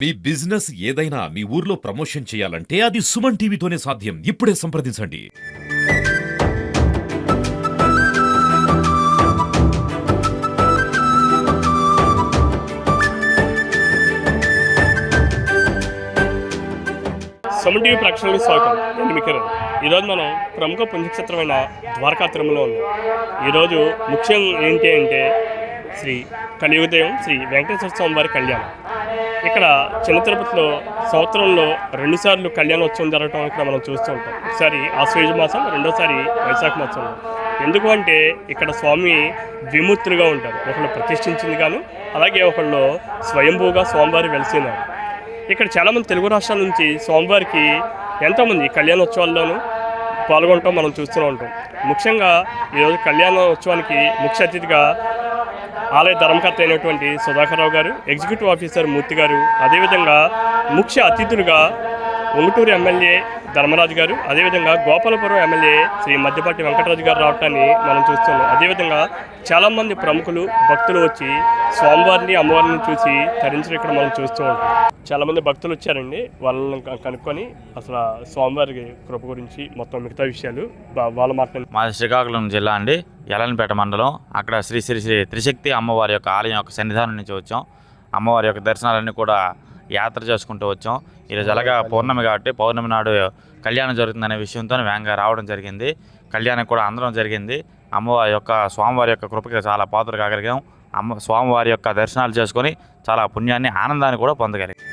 మీ business ఏదైనా మీ ఊర్లో promotion చేయాలంటే అది సుమన్ టీవీతోనే సాధ్యం. ఇప్పుడే సంప్రదించండి. సుమన్ టీవీ ప్రేక్షకులకు స్వాగతం. నేను మీ కిరణ్. ఈరోజు మనం ప్రముఖ పుణ్యక్షేత్రమైన ద్వారకా తిరుమలలో ఉన్నాం. ఈరోజు ముఖ్యం ఏంటి అంటే శ్రీ కలియుగదైవం శ్రీ వెంకటేశ్వర స్వామి వారి కళ్యాణం. ఇక్కడ చిన్న తిరుపతిలో సంవత్సరంలో 2 సార్లు కళ్యాణోత్సవం జరగడం ఇక్కడ మనం చూస్తూ ఉంటాం. ఒకసారి ఆశ్వయుజ మాసం, రెండోసారి వైశాఖ మాసంలో. ఎందుకు అంటే ఇక్కడ స్వామి విముక్తులుగా ఉంటారు. ఒకళ్ళు ప్రతిష్ఠించింది గాను, అలాగే ఒకళ్ళు స్వయంభూగా స్వామివారి వెలిసినారు. ఇక్కడ చాలామంది తెలుగు రాష్ట్రాల నుంచి స్వామివారికి ఎంతోమంది కళ్యాణోత్సవాల్లోనూ పాల్గొనటం మనం చూస్తూ ఉంటాం. ముఖ్యంగా ఈరోజు కళ్యాణోత్సవానికి ముఖ్య అతిథిగా ఆలయ ధర్మకర్త అయినటువంటి సుధాకర్రావు గారు, ఎగ్జిక్యూటివ్ ఆఫీసర్ మూర్తి గారు, అదేవిధంగా ముఖ్య అతిథులుగా ఉంగుటూరు ఎమ్మెల్యే ధర్మరాజు గారు, అదేవిధంగా గోపాలపురం ఎమ్మెల్యే శ్రీ మద్దిపాటి వెంకటరాజు గారు రావటాన్ని మనం చూస్తున్నాం. అదేవిధంగా చాలామంది ప్రముఖులు భక్తులు వచ్చి స్వామివారిని అమ్మవారిని చూసి తరించడం ఇక్కడ మనం చూస్తూ ఉంటాం. చాలామంది భక్తులు వచ్చారండి. వాళ్ళని కనుక్కొని అసలు స్వామివారి కృప గురించి మొత్తం మిగతా విషయాలు వాళ్ళ మాట్లాడి. మాది శ్రీకాకుళం జిల్లా అండి, యలన్పేట మండలం. అక్కడ శ్రీ శ్రీ శ్రీ త్రిశక్తి అమ్మవారి యొక్క ఆలయం యొక్క సన్నిధానం నుంచి వచ్చాం. అమ్మవారి యొక్క దర్శనాలన్నీ కూడా యాత్ర చేసుకుంటూ వచ్చాం. ఈరోజు ఎలాగా పౌర్ణమి కాబట్టి పౌర్ణమి నాడు కళ్యాణం జరుగుతుందనే విషయంతో వేగంగా రావడం జరిగింది. కళ్యాణం కూడా అందరం జరిగింది. అమ్మవారి యొక్క స్వామివారి యొక్క కృపకి చాలా పాత్ర కాగలిగాం. స్వామివారి యొక్క దర్శనాలు చేసుకొని చాలా పుణ్యాన్ని, ఆనందాన్ని కూడా పొందగలిగాం.